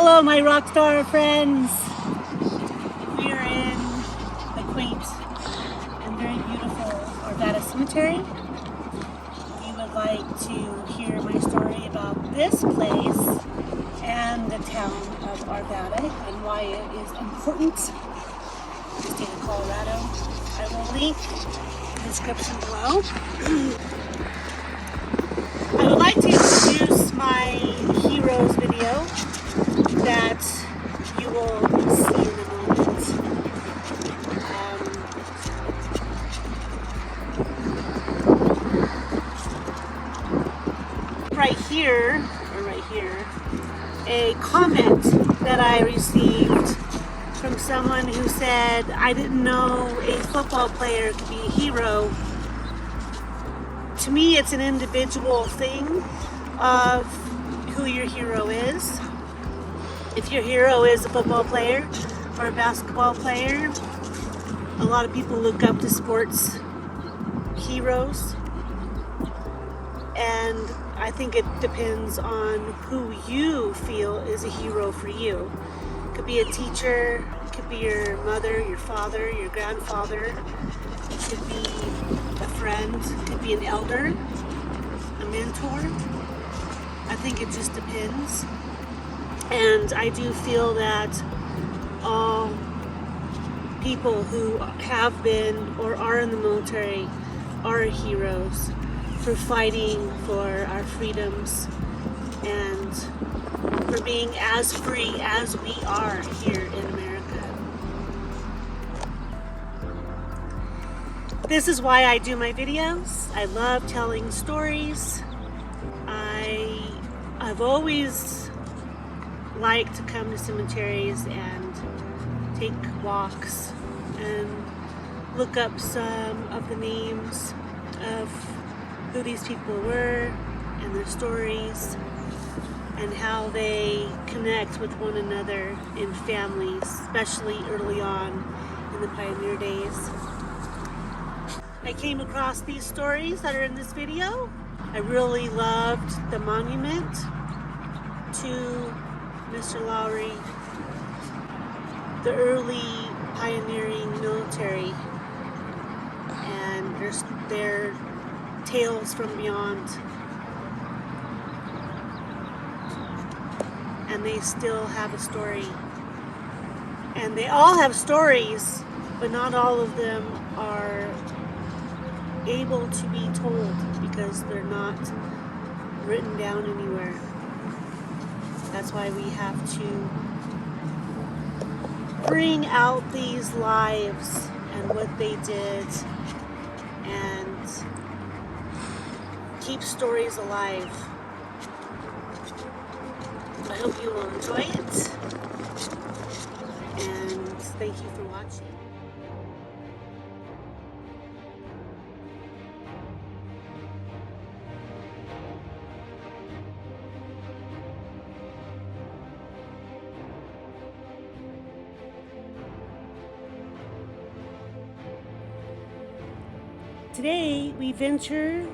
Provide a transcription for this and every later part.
Hello, my rock star friends. We are in the quaint and very beautiful Arvada Cemetery. If you would like to hear my story about this place and the town of Arvada and why it is important to the state of Colorado, I will link the description below. I would like to introduce my heroes video that you will see in a moment. Right here, a comment that I received from someone who said, I didn't know a football player could be a hero. To me, it's an individual thing of who your hero is. If your hero is a football player or a basketball player, a lot of people look up to sports heroes. And I think it depends on who you feel is a hero for you. It could be a teacher, it could be your mother, your father, your grandfather, it could be a friend, it could be an elder, a mentor. I think it just depends. And I do feel that all people who have been or are in the military are heroes for fighting for our freedoms and for being as free as we are here in America. This is why I do my videos. I love telling stories. I've always liked to come to cemeteries and take walks and look up some of the names of who these people were and their stories and how they connect with one another in families, especially early on in the pioneer days. I came across these stories that are in this video. I really loved the monument to Mr. Lowry, the early pioneering military, and their tales from beyond. And they still have a story. And they all have stories, but not all of them are able to be told because they're not written down anywhere. That's why we have to bring out these lives and what they did and keep stories alive. I hope you will enjoy it, and thank you for watching. Today we venture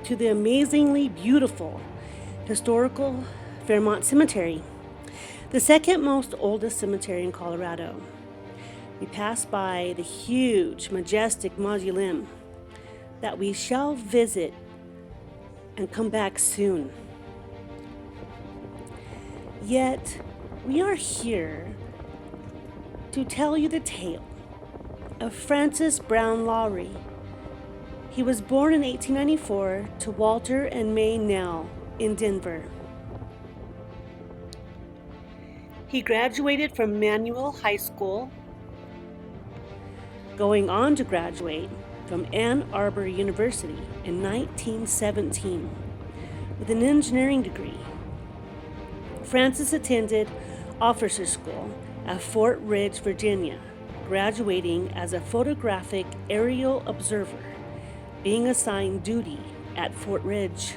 to the amazingly beautiful historical Fairmont Cemetery, the second most oldest cemetery in Colorado. We pass by the huge, majestic mausoleum that we shall visit and come back soon. Yet we are here to tell you the tale of Francis Brown Lowry. He was born in 1894 to Walter and May Nell in Denver. He graduated from Manual High School, going on to graduate from Ann Arbor University in 1917 with an engineering degree. Francis attended officer school at Fort Ridge, Virginia, graduating as a photographic aerial observer, being assigned duty at Fort Ridge.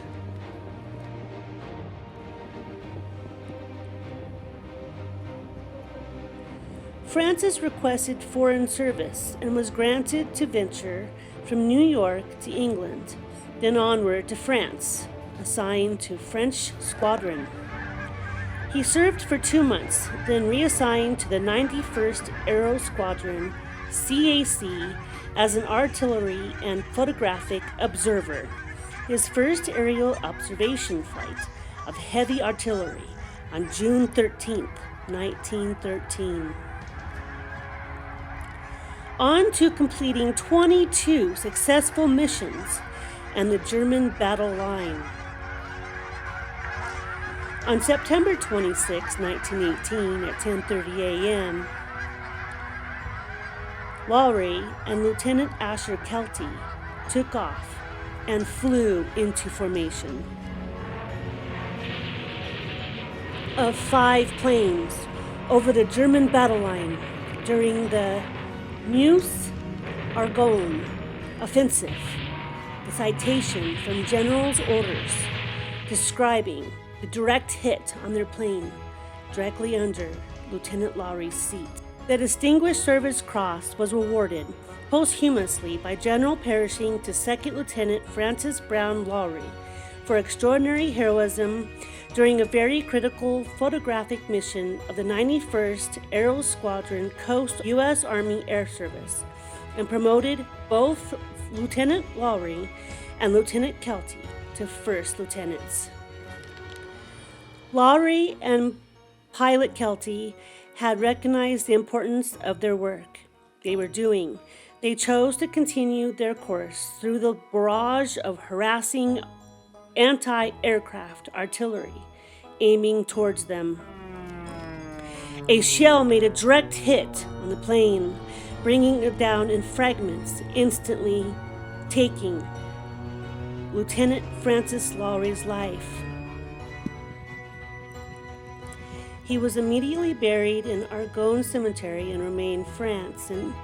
Francis requested foreign service and was granted to venture from New York to England, then onward to France, assigned to French squadron. He served for 2 months, then reassigned to the 91st Aero Squadron, CAC, as an artillery and photographic observer. His first aerial observation flight of heavy artillery on June 13, 1913. On to completing 22 successful missions and the German battle line. On September 26, 1918, at 10:30 a.m., Lowry and Lieutenant Asher Kelty took off and flew into formation of 5 planes over the German battle line during the Meuse-Argonne offensive. The citation from General's orders describing the direct hit on their plane directly under Lieutenant Lowry's seat. The Distinguished Service Cross was awarded posthumously by General Pershing to Second Lieutenant Francis Brown Lowry for extraordinary heroism during a very critical photographic mission of the 91st Aero Squadron Coast U.S. Army Air Service, and promoted both Lieutenant Lowry and Lieutenant Kelty to first lieutenants. Lowry and Pilot Kelty had recognized the importance of their work they were doing. They chose to continue their course through the barrage of harassing anti-aircraft artillery aiming towards them. A shell made a direct hit on the plane, bringing it down in fragments, instantly taking Lieutenant Francis Lowry's life. He was immediately buried in Argonne Cemetery in Romaine, France, and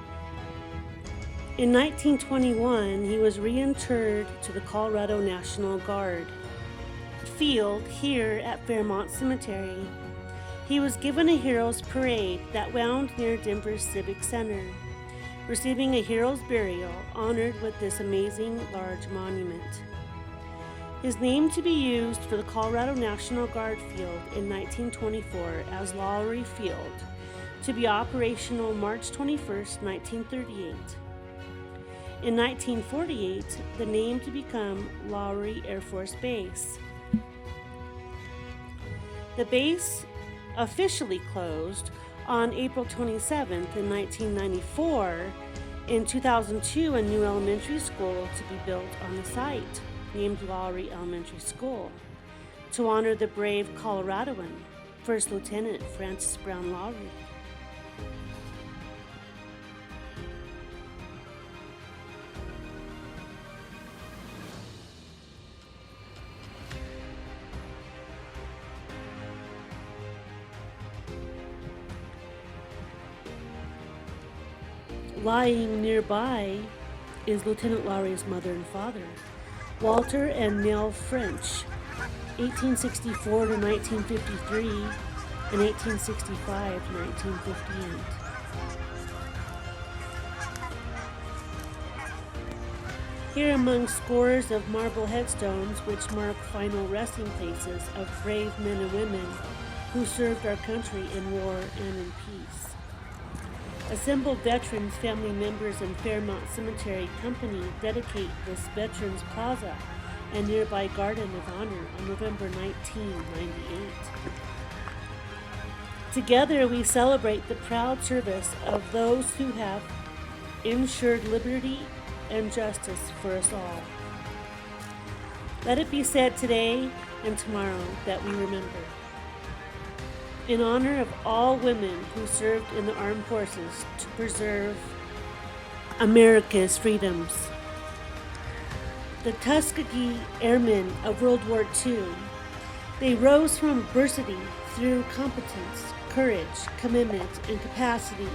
in 1921 he was reinterred to the Colorado National Guard field here at Fairmont Cemetery. He was given a hero's parade that wound near Denver's Civic Center, receiving a hero's burial honored with this amazing large monument. His name to be used for the Colorado National Guard Field in 1924 as Lowry Field, to be operational March 21, 1938. In 1948, the name to become Lowry Air Force Base. The base officially closed on April 27th in 1994. In 2002, a new elementary school to be built on the site, named Lowry Elementary School, to honor the brave Coloradoan, First Lieutenant Francis Brown Lowry. Lying nearby is Lieutenant Lowry's mother and father, Walter and Nell French, 1864 to 1953 and 1865 to 1958. Here among scores of marble headstones which mark final resting places of brave men and women who served our country in war and in peace. Assembled veterans, family members, and Fairmont Cemetery Company dedicate this Veterans Plaza and nearby Garden of Honor on November 1998. Together we celebrate the proud service of those who have ensured liberty and justice for us all. Let it be said today and tomorrow that we remember. In honor of all women who served in the armed forces to preserve America's freedoms. The Tuskegee Airmen of World War II. They rose from adversity through competence, courage, commitment, and capacity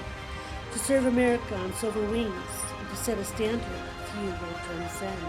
to serve America on silver wings and to set a standard few will transcend.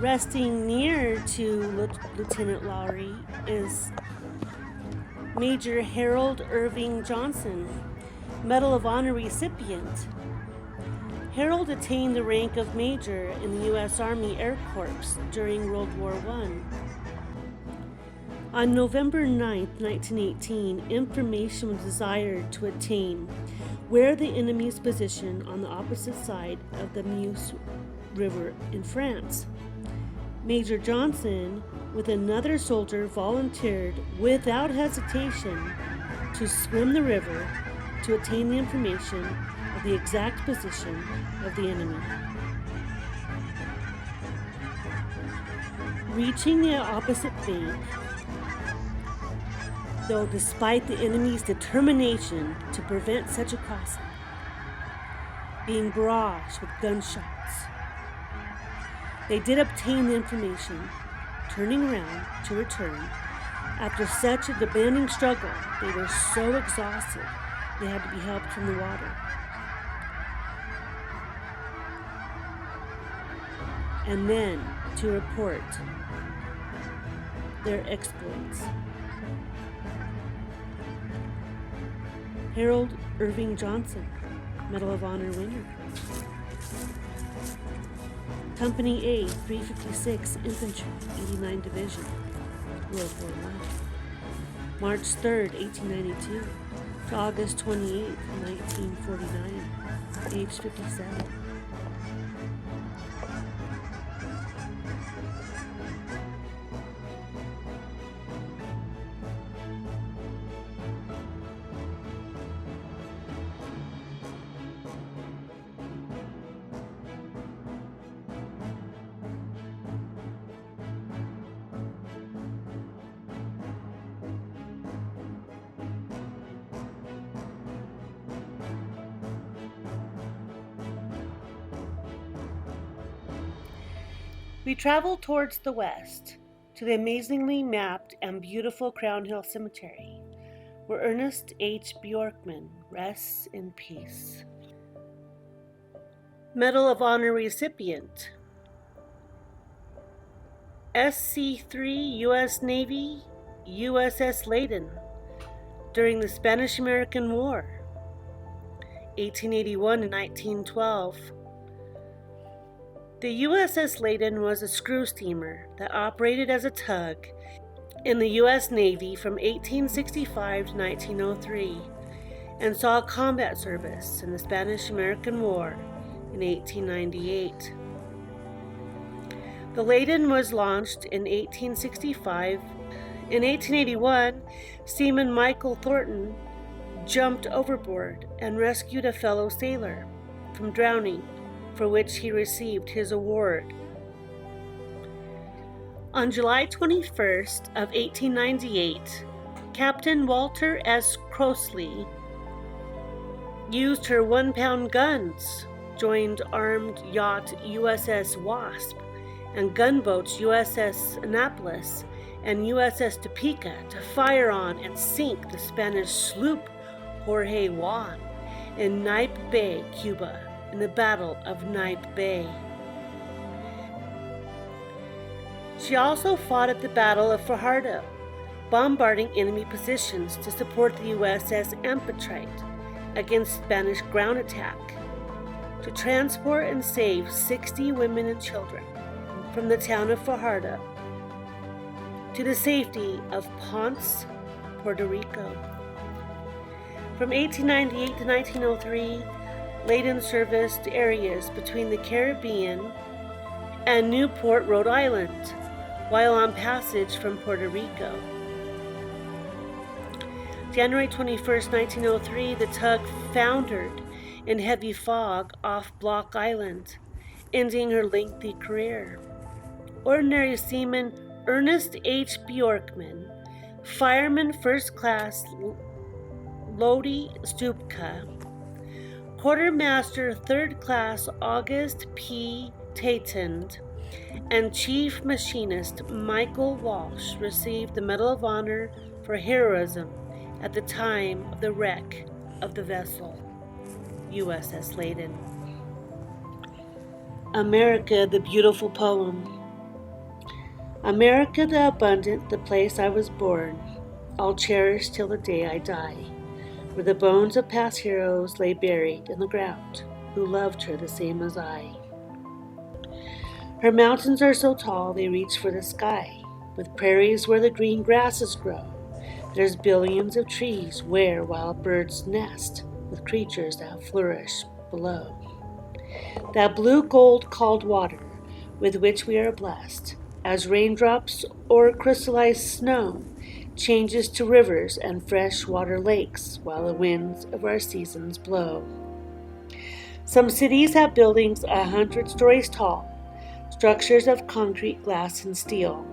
Resting near to Lieutenant Lowry is Major Harold Irving Johnson, Medal of Honor recipient. Harold attained the rank of Major in the U.S. Army Air Corps during World War I. On November 9, 1918, information was desired to attain where the enemy's position on the opposite side of the Meuse River in France. Major Johnson, with another soldier, volunteered without hesitation to swim the river to attain the information of the exact position of the enemy. Reaching the opposite bank, though despite the enemy's determination to prevent such a crossing, being barraged with gunshots, they did obtain the information, turning around to return. After such a demanding struggle, they were so exhausted they had to be helped from the water. And then to report their exploits. Harold Irving Johnson, Medal of Honor winner. Company A, 356 Infantry, 89 Division, World War I. March 3rd, 1892 to August 28th, 1949, age 57. We traveled towards the west, to the amazingly mapped and beautiful Crown Hill Cemetery, where Ernest H. Bjorkman rests in peace. Medal of Honor recipient, SC-3 U.S. Navy, USS Leyden, during the Spanish-American War, 1881 to 1912. The USS Leyden was a screw steamer that operated as a tug in the U.S. Navy from 1865 to 1903 and saw combat service in the Spanish-American War in 1898. The Leyden was launched in 1865. In 1881, Seaman Michael Thornton jumped overboard and rescued a fellow sailor from drowning, for which he received his award. On July 21st of 1898, Captain Walter S. Crossley used her 1-pound guns, joined armed yacht USS Wasp and gunboats USS Annapolis and USS Topeka to fire on and sink the Spanish sloop Jorge Juan in Nape Bay, Cuba, in the Battle of Nape Bay. She also fought at the Battle of Fajardo, bombarding enemy positions to support the USS Amphitrite against Spanish ground attack, to transport and save 60 women and children from the town of Fajardo to the safety of Ponce, Puerto Rico. From 1898 to 1903, Leyden serviced areas between the Caribbean and Newport, Rhode Island, while on passage from Puerto Rico. January 21st, 1903, the tug foundered in heavy fog off Block Island, ending her lengthy career. Ordinary Seaman Ernest H. Bjorkman, Fireman First Class Lodi Stupka, Quartermaster Third Class August P. Tatend, and Chief Machinist Michael Walsh received the Medal of Honor for heroism at the time of the wreck of the vessel, USS Leyden. America, the Beautiful Poem. America the abundant, the place I was born, I'll cherish till the day I die, where the bones of past heroes lay buried in the ground, who loved her the same as I. Her mountains are so tall they reach for the sky, with prairies where the green grasses grow. There's billions of trees where wild birds nest, with creatures that flourish below. That blue gold called water, with which we are blessed, as raindrops or crystallized snow, changes to rivers and fresh water lakes while the winds of our seasons blow. Some cities have buildings 100 stories tall, structures of concrete, glass, and steel.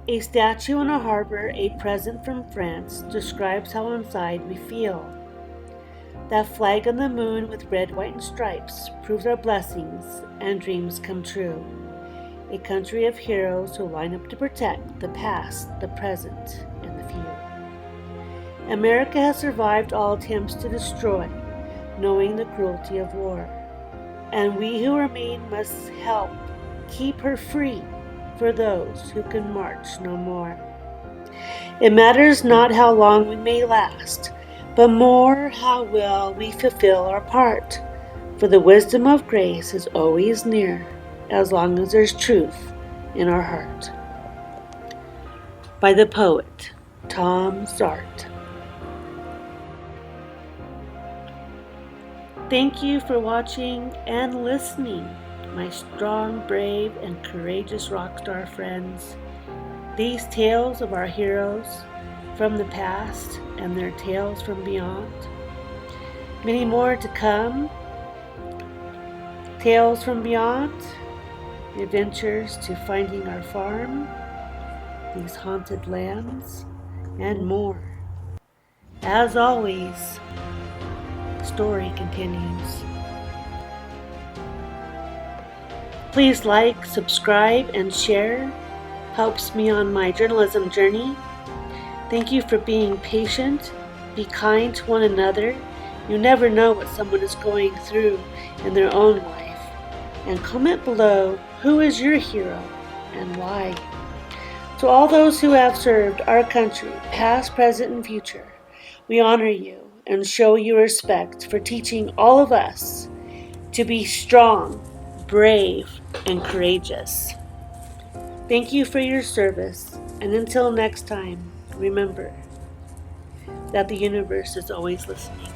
A statue in a harbor, a present from France, describes how inside we feel. That flag on the moon with red, white, and stripes proves our blessings and dreams come true. A country of heroes who line up to protect the past, the present, and the few. America has survived all attempts to destroy, knowing the cruelty of war. And we who remain must help keep her free for those who can march no more. It matters not how long we may last, but more how well we fulfill our part. For the wisdom of grace is always near, as long as there's truth in our heart. By the poet, Tom Zart. Thank you for watching and listening, my strong, brave, and courageous rock star friends. These tales of our heroes from the past and their tales from beyond. Many more to come. Tales from beyond, adventures to finding our farm, these haunted lands, and more. As always, the story continues. Please like, subscribe, and share. Helps me on my journalism journey. Thank you for being patient. Be kind to one another. You never know what someone is going through in their own life. And comment below, who is your hero and why? To all those who have served our country, past, present, and future, we honor you and show you respect for teaching all of us to be strong, brave, and courageous. Thank you for your service, and until next time, remember that the universe is always listening.